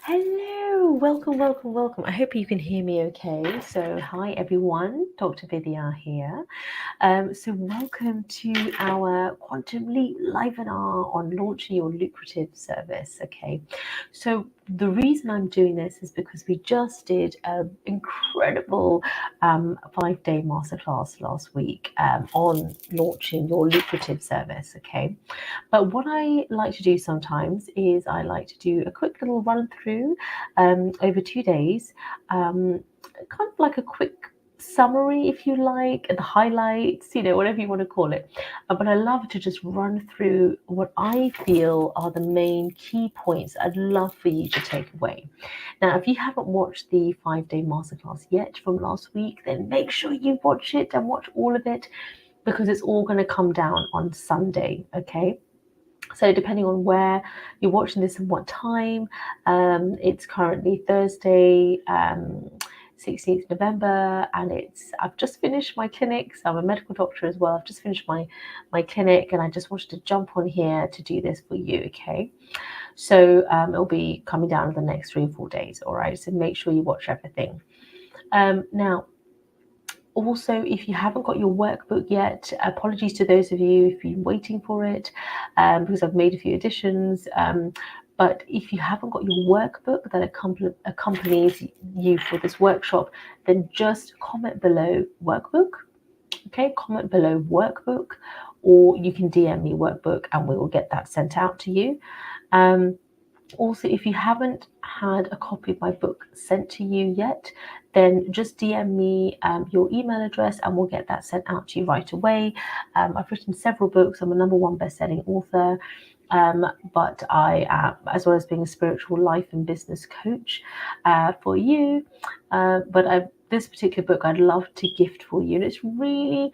Hello, welcome. I hope you can hear me okay. So, hi everyone, Dr. Vidya here. So welcome to our Quantum Leap Livenar on launching your lucrative service. Okay, so the reason I'm doing this is because we just did an incredible 5-day masterclass last week on launching your lucrative service. Okay, but what I like to do sometimes is I like to do a quick little run through over 2 days, kind of like a quick summary, if you like, the highlights, whatever you want to call it. But I love to just run through what I feel are the main key points I'd love for you to take away. Now, if you haven't watched the 5-day masterclass yet from last week, then make sure you watch it and watch all of it because it's all going to come down on Sunday, okay? So depending on where you're watching this and what time, it's currently Thursday, 16th November, and I've just finished my clinic. So I'm a medical doctor as well. I've just finished my clinic, and I just wanted to jump on here to do this for you. Okay, so it'll be coming down in the next 3 or 4 days. All right, so make sure you watch everything. Now, also, if you haven't got your workbook yet, apologies to those of you if you've been waiting for it, because I've made a few additions. But if you haven't got your workbook that accompanies you for this workshop, then just comment below workbook. Okay, comment below workbook, or you can DM me workbook and we will get that sent out to you. Also, if you haven't had a copy of my book sent to you yet, then just DM me your email address and we'll get that sent out to you right away. I've written several books. I'm a #1 best-selling author, but I am, as well as being a spiritual life and business coach for you. This particular book I'd love to gift for you, and it's really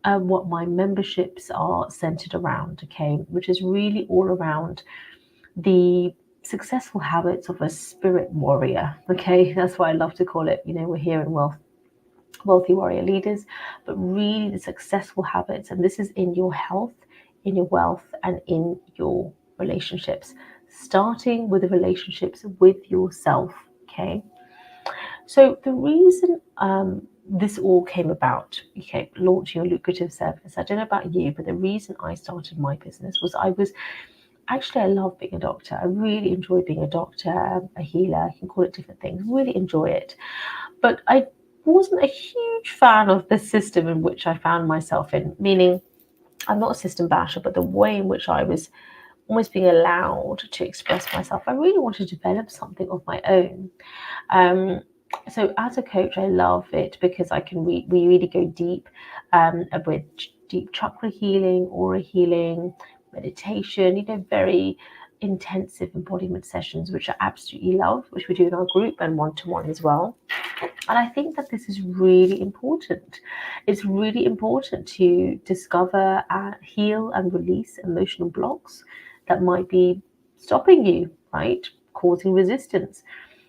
what my memberships are centered around, okay, which is really all around the successful habits of a spirit warrior. Okay, that's what I love to call it. We're here in wealthy warrior leaders, but really the successful habits, and this is in your health, in your wealth, and in your relationships, starting with the relationships with yourself. Okay, so the reason this all came about, okay, launching your lucrative service, I don't know about you, but the reason I started my business was I love being a doctor. I really enjoy being a doctor, a healer. You can call it different things. Really enjoy it. But I wasn't a huge fan of the system in which I found myself in, meaning I'm not a system basher, but the way in which I was almost being allowed to express myself, I really wanted to develop something of my own. So as a coach, I love it because we really go deep with deep chakra healing, aura healing, meditation, very intensive embodiment sessions, which I absolutely love, which we do in our group and one-to-one as well. And I think that this is really important. It's really important to discover, heal, and release emotional blocks that might be stopping you, right? Causing resistance,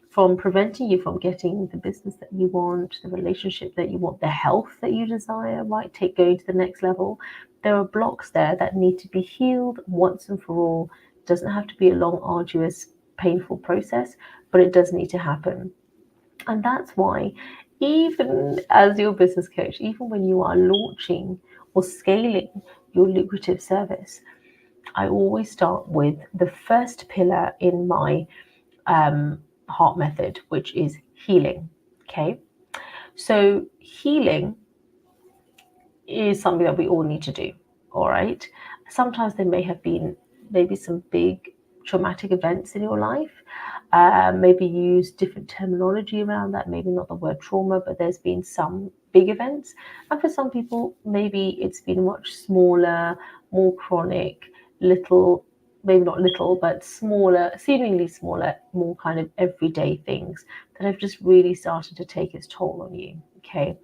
from preventing you from getting the business that you want, the relationship that you want, the health that you desire, right? Going to the next level. There are blocks there that need to be healed once and for all. It doesn't have to be a long, arduous, painful process, but it does need to happen. And that's why, even as your business coach, even when you are launching or scaling your lucrative service, I always start with the first pillar in my heart method, which is healing. Okay, so healing is something that we all need to do. All right, sometimes there may have been maybe some big traumatic events in your life. Maybe use different terminology around that, maybe not the word trauma, but there's been some big events. And for some people, maybe it's been much smaller, more chronic, little, maybe not little, but smaller, seemingly smaller, more kind of everyday things that have just really started to take its toll on you. Okay.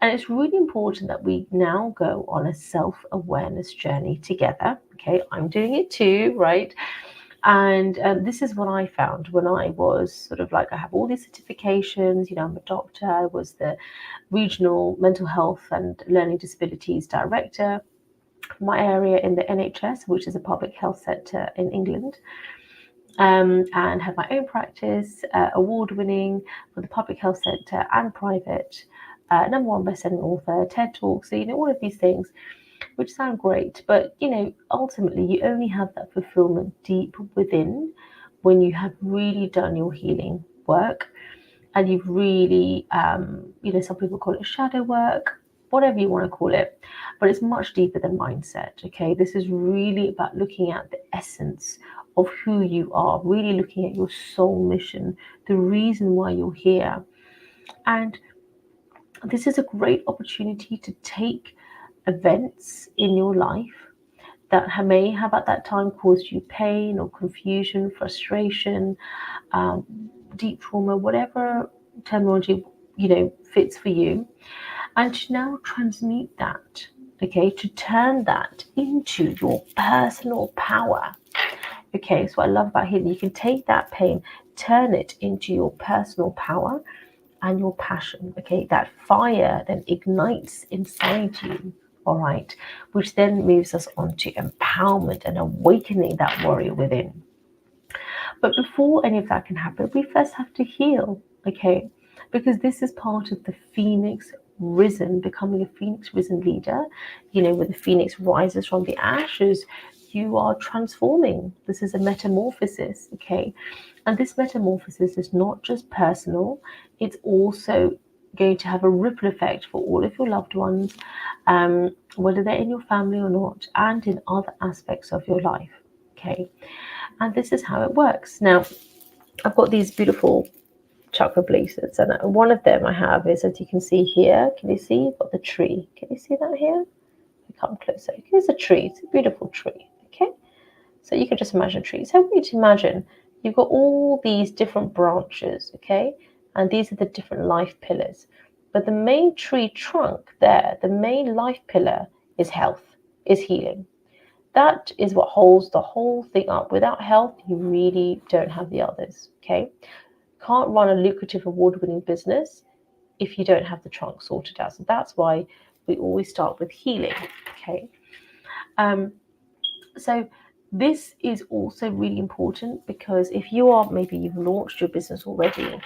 And it's really important that we now go on a self-awareness journey together. Okay. I'm doing it too, right? And this is what I found when I was sort of like, I have all these certifications, I'm a doctor, I was the regional mental health and learning disabilities director for my area in the NHS, which is a public health sector in England. and have my own practice, award-winning for the public health sector and private, number one best-selling author, TED Talks, so all of these things, which sound great, but ultimately you only have that fulfillment deep within when you have really done your healing work, and you've really, some people call it shadow work, whatever you want to call it, but it's much deeper than mindset. Okay, this is really about looking at the essence of who you are, really looking at your soul mission, the reason why you're here. And this is a great opportunity to take events in your life that may have at that time caused you pain or confusion, frustration, deep trauma, whatever terminology fits for you, and to now transmute that, okay, to turn that into your personal power. Okay, so what I love about healing, you can take that pain, turn it into your personal power and your passion. Okay, that fire then ignites inside you, all right, which then moves us on to empowerment and awakening that warrior within. But before any of that can happen, we first have to heal, okay, because this is part of the phoenix risen, becoming a phoenix risen leader. When the phoenix rises from the ashes, you are transforming. This is a metamorphosis, okay, and this metamorphosis is not just personal, it's also going to have a ripple effect for all of your loved ones, whether they're in your family or not, and in other aspects of your life. Okay, and this is how it works. Now, I've got these beautiful chakra bracelets, and one of them I have is, as you can see here. Can you see? You've got the tree. Can you see that here? Come closer. Here's a tree. It's a beautiful tree. Okay, so you can just imagine a tree. So I want you to imagine you've got all these different branches, okay? And these are the different life pillars. But the main tree trunk there, the main life pillar is health, is healing. That is what holds the whole thing up. Without health, you really don't have the others, okay? Can't run a lucrative award-winning business if you don't have the trunk sorted out. So that's why we always start with healing, okay? So this is also really important, because if you are, maybe you've launched your business already,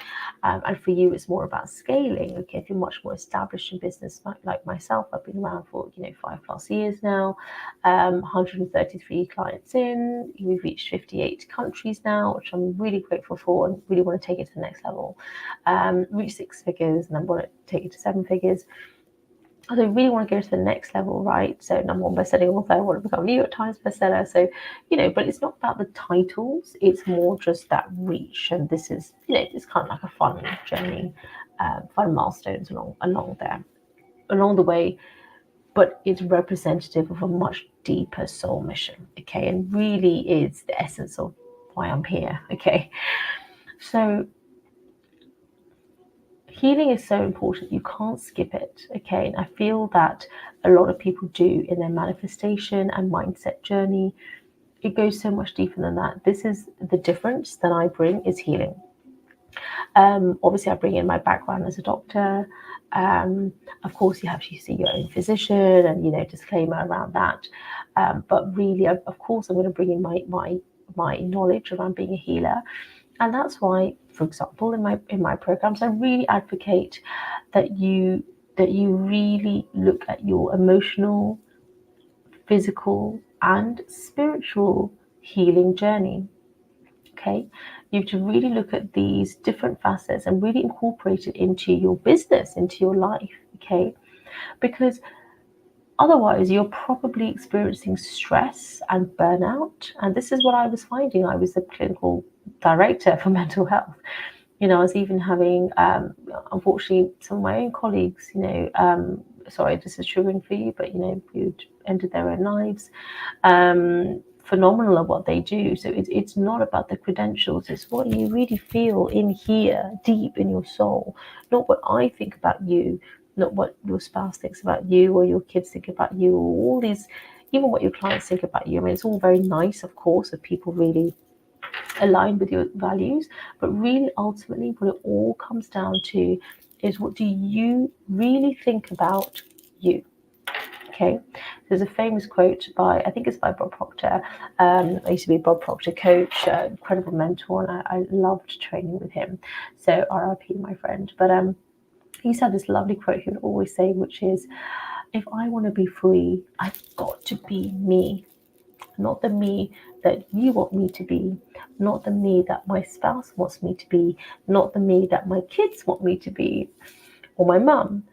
and for you it's more about scaling. Okay, if you're much more established in business, like myself, I've been around for 5+ years now, 133 clients in, we've reached 58 countries now, which I'm really grateful for, and really want to take it to the next level. Reach 6 figures, and I want to take it to 7 figures. I really want to go to the next level, right? So number one best-selling author, I want to become a New York Times bestseller. So, but it's not about the titles. It's more just that reach. And this is, it's kind of like a fun journey, fun milestones along the way. But it's representative of a much deeper soul mission, okay? And really is the essence of why I'm here, okay? So healing is so important, you can't skip it, okay? And I feel that a lot of people do in their manifestation and mindset journey. It goes so much deeper than that. This is the difference that I bring, is healing. Obviously, I bring in my background as a doctor. Of course, you have to see your own physician, and disclaimer around that. But really, of course, I'm going to bring in my knowledge around being a healer. And that's why, for example, in my programs, I really advocate that you really look at your emotional, physical, and spiritual healing journey. Okay, you have to really look at these different facets and really incorporate it into your business, into your life. Okay, because otherwise, you're probably experiencing stress and burnout. And this is what I was finding. I was the clinical director for mental health. I was even having, unfortunately, some of my own colleagues, sorry, this is triggering for you, but, who'd ended their own lives. Phenomenal at what they do. So it's not about the credentials. It's what you really feel in here, deep in your soul, not what I think about you, not what your spouse thinks about you, or your kids think about you, or all these, even what your clients think about you. I mean, it's all very nice, of course, if people really align with your values, but really ultimately what it all comes down to is, what do you really think about you? Okay, there's a famous quote by, I think it's by Bob Proctor. I used to be a Bob Proctor coach, incredible mentor, and I loved training with him. So RIP, my friend. But he used to have this lovely quote he would always say, which is, if I want to be free, I've got to be me. Not the me that you want me to be, not the me that my spouse wants me to be, not the me that my kids want me to be, or my mum.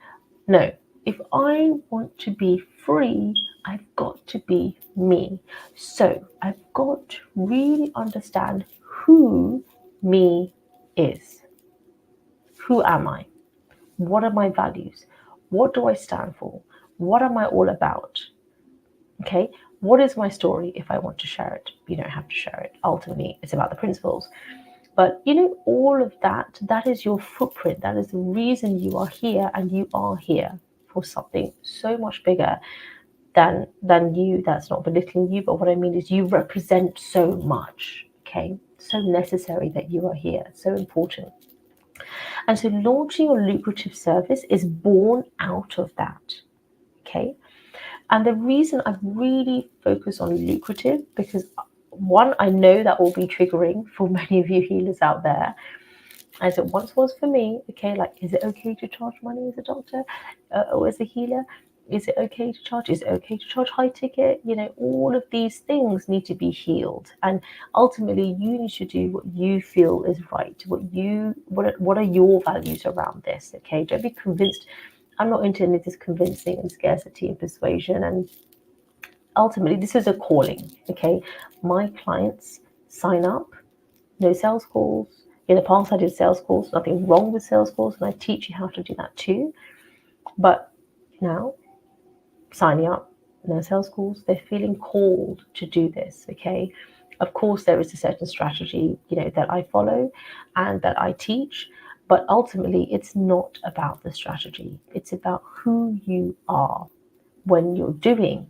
No, if I want to be free, I've got to be me. So I've got to really understand who me is. Who am I? What are my values? What do I stand for? What am I all about? Okay, what is my story? If I want to share it, you don't have to share it. Ultimately, it's about the principles. But all of that, that is your footprint. That is the reason you are here, and you are here for something so much bigger than you. That's not belittling you, but what I mean is you represent so much. Okay, so necessary that you are here, so important. And so launching your lucrative service is born out of that. Okay. And the reason I've really focused on lucrative, because one, I know that will be triggering for many of you healers out there, as it once was for me. Okay, like, is it okay to charge money as a doctor or as a healer? Is it okay to charge? Is it okay to charge high ticket? All of these things need to be healed, and ultimately, you need to do what you feel is right. What are your values around this? Okay, don't be convinced. I'm not into any of this convincing and scarcity and persuasion. And ultimately, this is a calling. Okay, my clients sign up, no sales calls. In the past, I did sales calls. Nothing wrong with sales calls, and I teach you how to do that too. But now, signing up, no sales calls. They're feeling called to do this. Okay, of course, there is a certain strategy, that I follow and that I teach. But ultimately, it's not about the strategy. It's about who you are when you're doing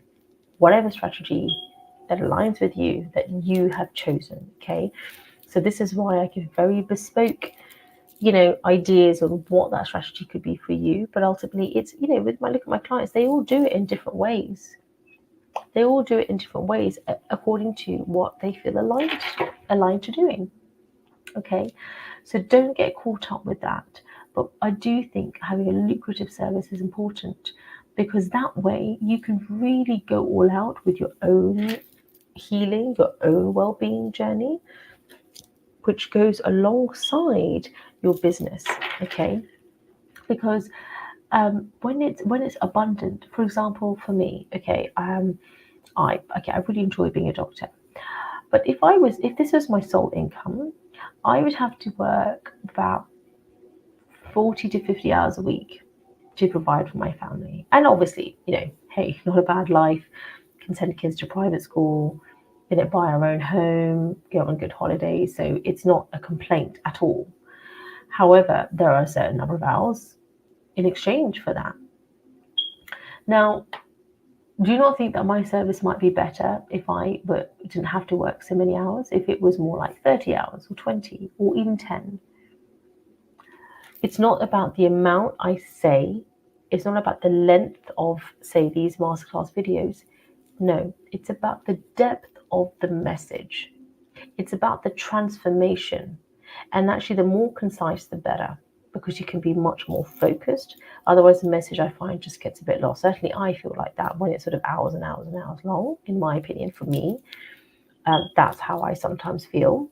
whatever strategy that aligns with you, that you have chosen. Okay, so this is why I give very bespoke ideas on what that strategy could be for you. But ultimately, it's with my look at my clients, they all do it in different ways. They all do it in different ways according to what they feel aligned to doing. Okay, so don't get caught up with that. But I do think having a lucrative service is important, because that way you can really go all out with your own healing, your own well-being journey, which goes alongside your business. Okay, because when it's abundant, for example, for me, okay, I really enjoy being a doctor. But if this was my sole income, I would have to work about 40 to 50 hours a week to provide for my family. And obviously, hey, not a bad life. Can send kids to private school, buy our own home, go on good holidays. So it's not a complaint at all. However, there are a certain number of hours in exchange for that. Now, do you not think that my service might be better if I didn't have to work so many hours, if it was more like 30 hours or 20 or even 10? It's not about the amount I say. It's not about the length of, say, these masterclass videos. No, it's about the depth of the message. It's about the transformation. And actually, the more concise, the better, because you can be much more focused. Otherwise, the message, I find, just gets a bit lost. Certainly, I feel like that when it's sort of hours and hours and hours long, in my opinion, for me. That's how I sometimes feel.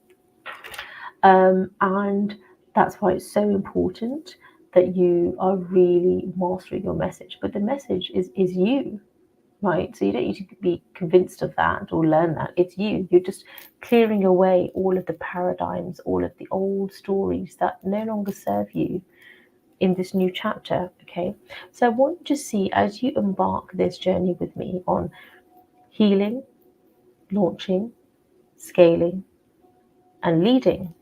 And that's why it's so important that you are really mastering your message. But the message is you, right? So you don't need to be convinced of that or learn that. It's you. You're just clearing away all of the paradigms, all of the old stories that no longer serve you in this new chapter. Okay, so I want to see, as you embark this journey with me on healing, launching, scaling, and leading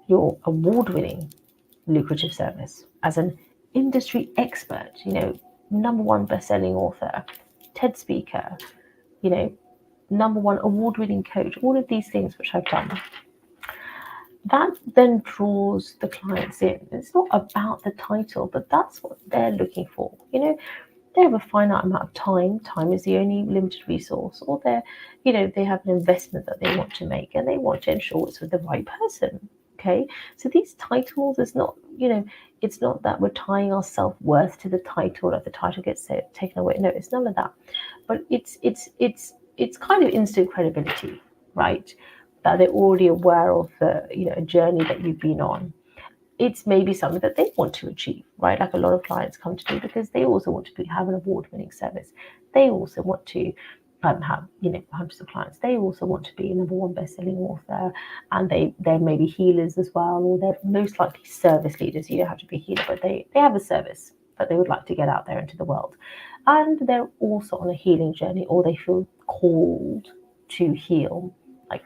your award-winning lucrative service as an industry expert, #1 best-selling author, TED speaker, #1 award-winning coach, all of these things which I've done. That then draws the clients in. It's not about the title, but that's what they're looking for. they have a finite amount of time. Time is the only limited resource, or they have an investment that they want to make, and they want to ensure it's with the right person. Okay, so these titles is not, it's not that we're tying our self-worth to the title, that the title gets taken away. No, it's none of that. But it's kind of instant credibility, right? That they're already aware of the journey that you've been on. It's maybe something that they want to achieve, right? Like a lot of clients come to me because they also want to have an award-winning service. They also want to have hundreds of clients. They also want to be a number one best-selling author, and they're maybe healers as well, or they're most likely service leaders. You don't have to be a healer, but they have a service that they would like to get out there into the world, and they're also on a healing journey, or they feel called to heal, like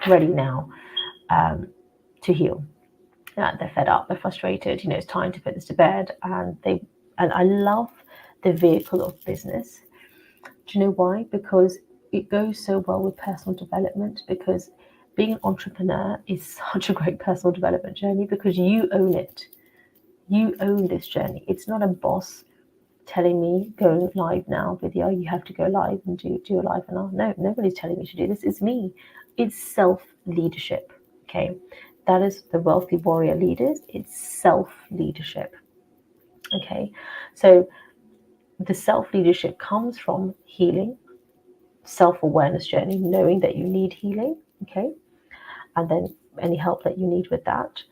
ready now to heal. They're fed up, they're frustrated, it's time to put this to bed. And I love the vehicle of business. Do you know why? Because it goes so well with personal development, because being an entrepreneur is such a great personal development journey, because you own it. You own this journey. It's not a boss telling me go live now, Vidya, you have to go live and do a live now. No, nobody's telling me to do this. It's me. It's self-leadership. Okay. That is the wealthy warrior leaders. It's self-leadership. Okay. So the self-leadership comes from healing, self-awareness journey, knowing that you need healing. Okay. And then any help that you need with that.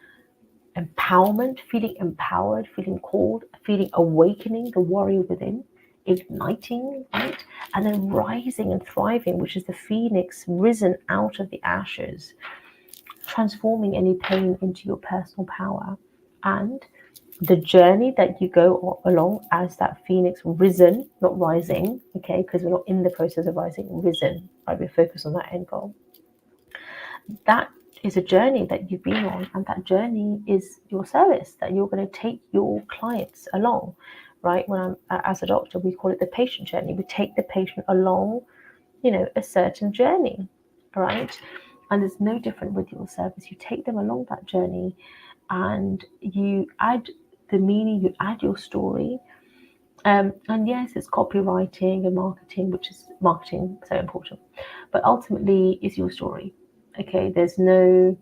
Empowerment, feeling empowered, feeling called, feeling awakening the warrior within, igniting, right? And then rising and thriving, which is the phoenix risen out of the ashes, transforming any pain into your personal power. And the journey that you go along as that phoenix risen, not rising, okay, because we're not in the process of rising, risen, right? We're focused on that end goal. That is a journey that you've been on, and that journey is your service that you're going to take your clients along, right? When I'm as a doctor, we call it the patient journey. We take the patient along, a certain journey, right? And it's no different with your service. You take them along that journey, and you add the meaning, you add your story. And yes, it's copywriting and marketing, which is marketing so important, but ultimately it's your story. Okay, there's no,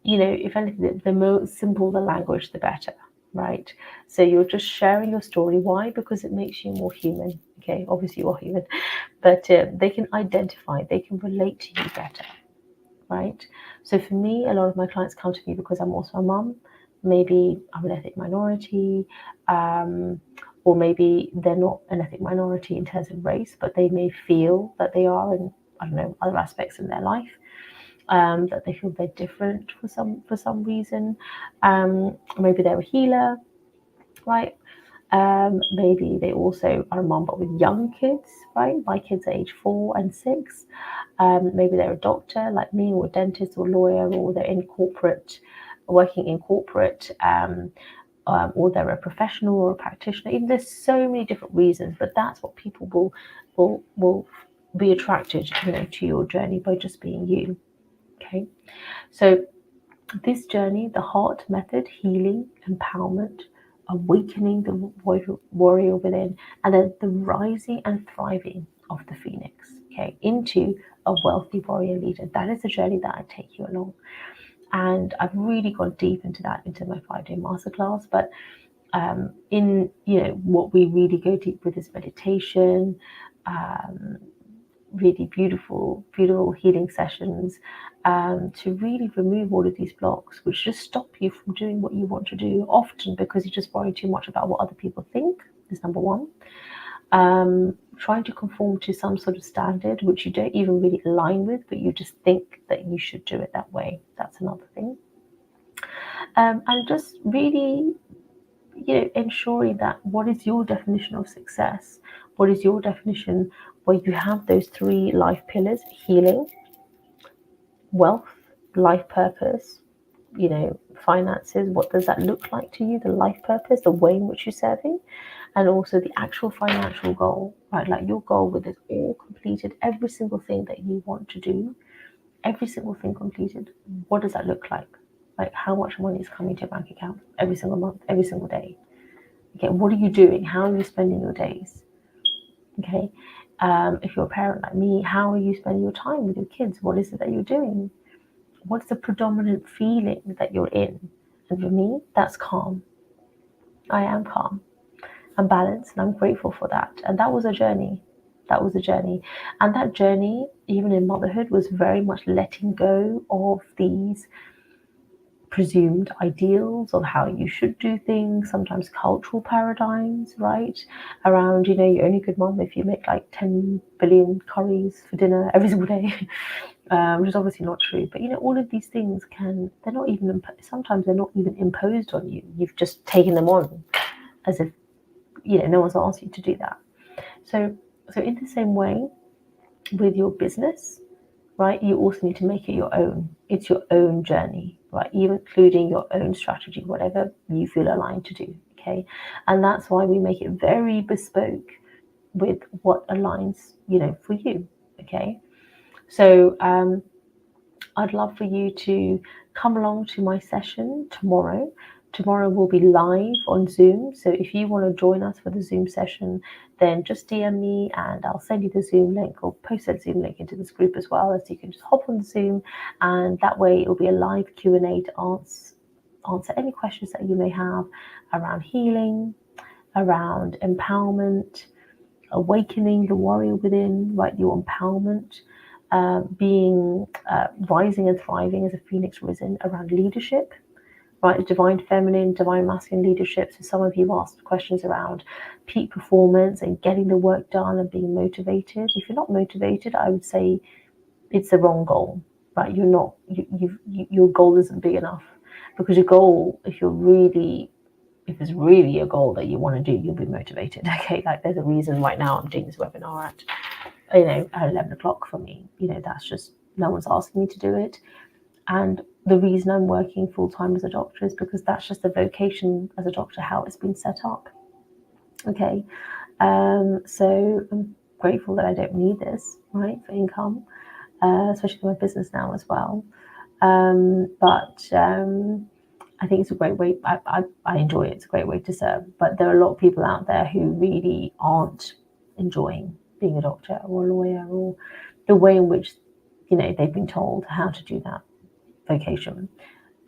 if anything, the more simple the language, the better, right? So you're just sharing your story. Why? Because it makes you more human. Okay, obviously you're human, but they can identify, they can relate to you better, right? So for me, a lot of my clients come to me because I'm also a mum. Maybe I'm an ethnic minority, or maybe they're not an ethnic minority in terms of race, but they may feel that they are in, I don't know, other aspects in their life. That they feel they're different for some reason. Maybe they're a healer, right? Maybe they also are a mom but with young kids, right? My kids are age 4 and 6. Maybe they're a doctor like me, or a dentist or lawyer, or they're working in corporate, or they're a professional or a practitioner. Even there's so many different reasons, but that's what people will be attracted, to your journey by just being you. Okay, so this journey, the heart method, healing, empowerment, awakening the warrior within, and then the rising and thriving of the phoenix, okay, into a wealthy warrior leader. That is the journey that I take you along. And I've really gone deep into that, into my 5-day masterclass. But in what we really go deep with is meditation, really beautiful healing sessions, to really remove all of these blocks, which just stop you from doing what you want to do, often because you just worry too much about what other people think, is number one. Trying to conform to some sort of standard which you don't even really align with, but you just think that you should do it that way. That's another thing. And just really, ensuring that what is your definition of success? What is your definition where you have those 3 life pillars: healing, wealth, life purpose, finances. What does that look like to you? The life purpose, the way in which you're serving, and also the actual financial goal, right? Like your goal with it all completed, every single thing that you want to do, every single thing completed. What does that look like? Like how much money is coming to your bank account every single month, every single day? Okay, what are you doing? How are you spending your days? Okay, if you're a parent like me, how are you spending your time with your kids? What is it that you're doing? What's the predominant feeling that you're in? And for me, that's calm. I am calm. I'm balanced, and I'm grateful for that. And that was a journey. That was a journey. And that journey, even in motherhood, was very much letting go of these presumed ideals of how you should do things, sometimes cultural paradigms, right? Around, you're only a good mom if you make like 10 billion curries for dinner every single day, which is obviously not true. But, all of these things they're not even, sometimes they're not even imposed on you. You've just taken them on as if, no one's asked you to do that. So in the same way with your business, right, you also need to make it your own. It's your own journey, right? Even including your own strategy, whatever you feel aligned to do, okay? And that's why we make it very bespoke with what aligns, for you, okay? So I'd love for you to come along to my session tomorrow. Tomorrow we'll be live on Zoom. So if you want to join us for the Zoom session, then just DM me and I'll send you the Zoom link or post that Zoom link into this group as well, so you can just hop on the Zoom, and that way it'll be a live Q&A to answer any questions that you may have around healing, around empowerment, awakening the warrior within, right? Your empowerment, being rising and thriving as a phoenix risen, around leadership, right? Divine feminine, divine masculine leadership. So some of you asked questions around peak performance and getting the work done and being motivated. If you're not motivated, I would say it's the wrong goal, right? You're not, your goal isn't big enough, because your goal, if it's really a goal that you want to do, you'll be motivated. Okay, like there's a reason right now I'm doing this webinar at 11 o'clock for me. That's just, no one's asking me to do it. And the reason I'm working full-time as a doctor is because that's just the vocation as a doctor, how it's been set up. Okay, so I'm grateful that I don't need this, right, for income, especially for my business now as well. But I think it's a great way. I enjoy it. It's a great way to serve. But there are a lot of people out there who really aren't enjoying being a doctor or a lawyer, or the way in which they've been told how to do that vocation.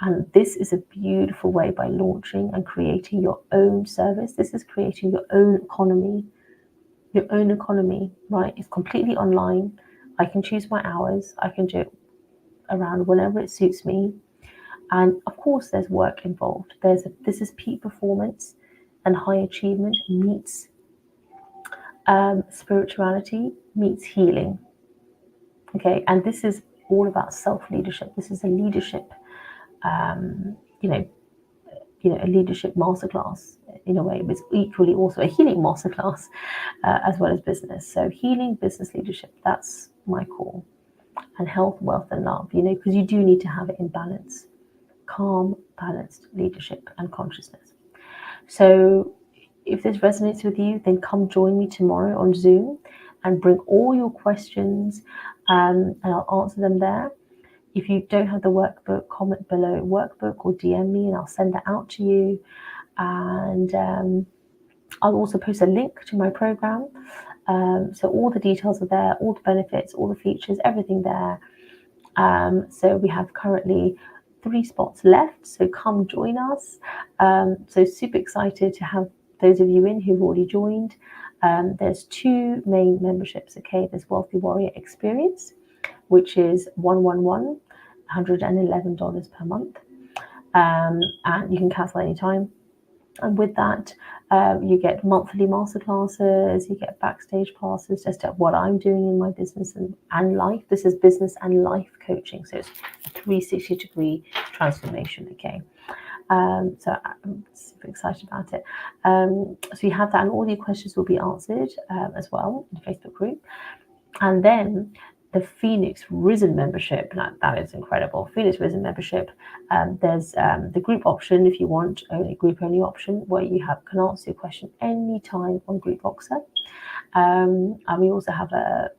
And this is a beautiful way, by launching and creating your own service. This is creating your own economy. Your own economy, right? It's completely online. I can choose my hours. I can do it around whenever it suits me. And of course, there's work involved. This is peak performance and high achievement meets spirituality meets healing. Okay, and this is all about self-leadership. This is a leadership, a leadership masterclass in a way, but it's equally also a healing masterclass, as well as business. So healing, business, leadership, that's my core. And health, wealth, and love, because you do need to have it in balance. Calm, balanced leadership and consciousness. So if this resonates with you, then come join me tomorrow on Zoom and bring all your questions, and I'll answer them there. If you don't have the workbook, comment below workbook or DM me and I'll send that out to you. And I'll also post a link to my program. So all the details are there, all the benefits, all the features, everything there. So we have currently 3 spots left, so come join us. So super excited to have those of you in who've already joined. There's 2 main memberships, okay? There's Wealthy Warrior Experience, which is $111 per month, and you can cancel anytime. And with that, you get monthly masterclasses, you get backstage passes, just at what I'm doing in my business and life. This is business and life coaching, so it's a 360-degree transformation, okay? So I'm super excited about it. So you have that, and all your questions will be answered as well in the Facebook group. And then the Phoenix Risen membership, that is incredible. Phoenix Risen membership, there's the group option if you want, only group only option, where you can answer your question anytime on Group Voxer. And we also have a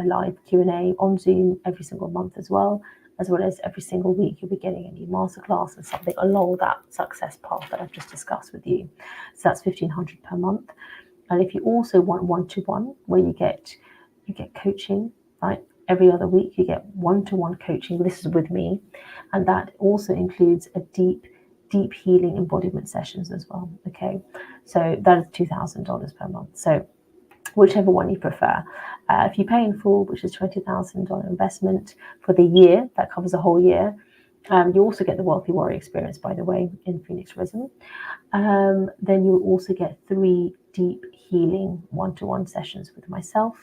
live Q&A on Zoom every single month as well. as well as every single week you'll be getting a new masterclass and something along that success path that I've just discussed with you. So that's $1,500 per month. And if you also want one-to-one, where you get coaching, right? Every other week you get one-to-one coaching. This is with me, and that also includes a deep healing embodiment sessions as well. Okay, so that is $2,000 per month. So whichever one you prefer. If you pay in full, which is $20,000 investment for the year, that covers the whole year. You also get the Wealthy Warrior experience, by the way, in Phoenix Risen. Then you'll also get 3 deep healing one-to-one sessions with myself.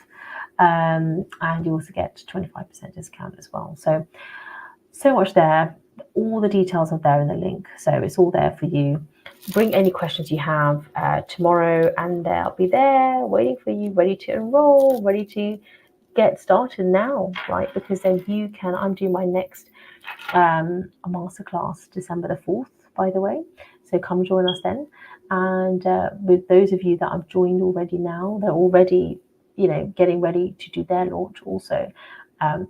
And you also get 25% discount as well. So much there. All the details are there in the link. So it's all there for you. Bring any questions you have tomorrow, and I'll be there waiting for you, ready to enroll, ready to get started now, right? Because then you can, I'm doing my next masterclass December the 4th, by the way. So come join us then. And with those of you that have joined already now, they're already, getting ready to do their launch also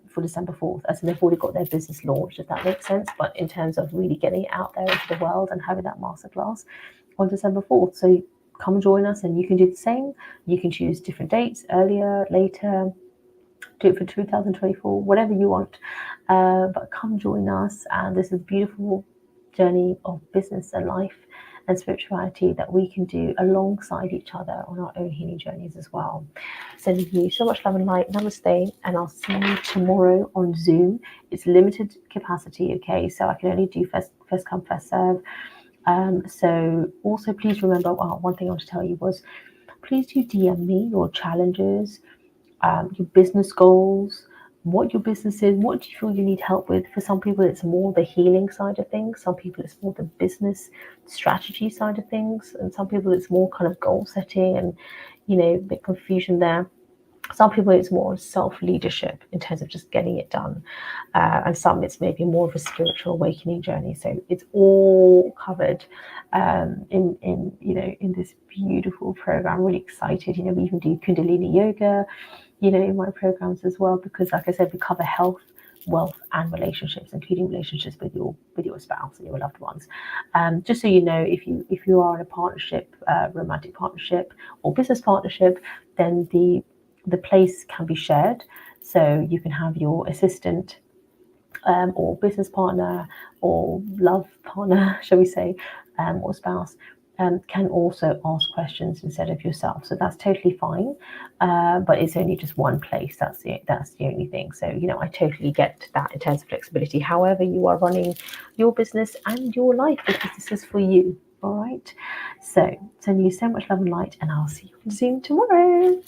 for December 4th, as in they've already got their business launched, if that makes sense. But in terms of really getting it out there into the world and having that masterclass on December 4th. So come join us, and you can do the same. You can choose different dates, earlier, later, do it for 2024, whatever you want. But come join us, and this is a beautiful journey of business and life and spirituality that we can do alongside each other on our own healing journeys as well. Sending you so much love and light. Namaste, and I'll see you tomorrow on Zoom. It's limited capacity, okay? So I can only do first come, first serve. So also please remember, one thing I want to tell you was, please do DM me your challenges, your business goals, what your business is, what do you feel you need help with. For some people it's more the healing side of things, some people it's more the business strategy side of things, and some people it's more kind of goal setting and a bit confusion there. Some people it's more self-leadership in terms of just getting it done, and some it's maybe more of a spiritual awakening journey. So it's all covered in this beautiful program. I'm really excited. We even do Kundalini yoga in my programs as well, because like I said, we cover health, wealth and relationships, including relationships with your spouse and your loved ones. Just so you know, if you are in a partnership, romantic partnership or business partnership, then the place can be shared. So you can have your assistant or business partner or love partner, shall we say, or spouse, can also ask questions instead of yourself. So that's totally fine, but it's only just one place. That's the only thing. So I totally get that in terms of flexibility. However you are running your business and your life, because this is for you. All right. So sending you so much love and light, and I'll see you on Zoom tomorrow.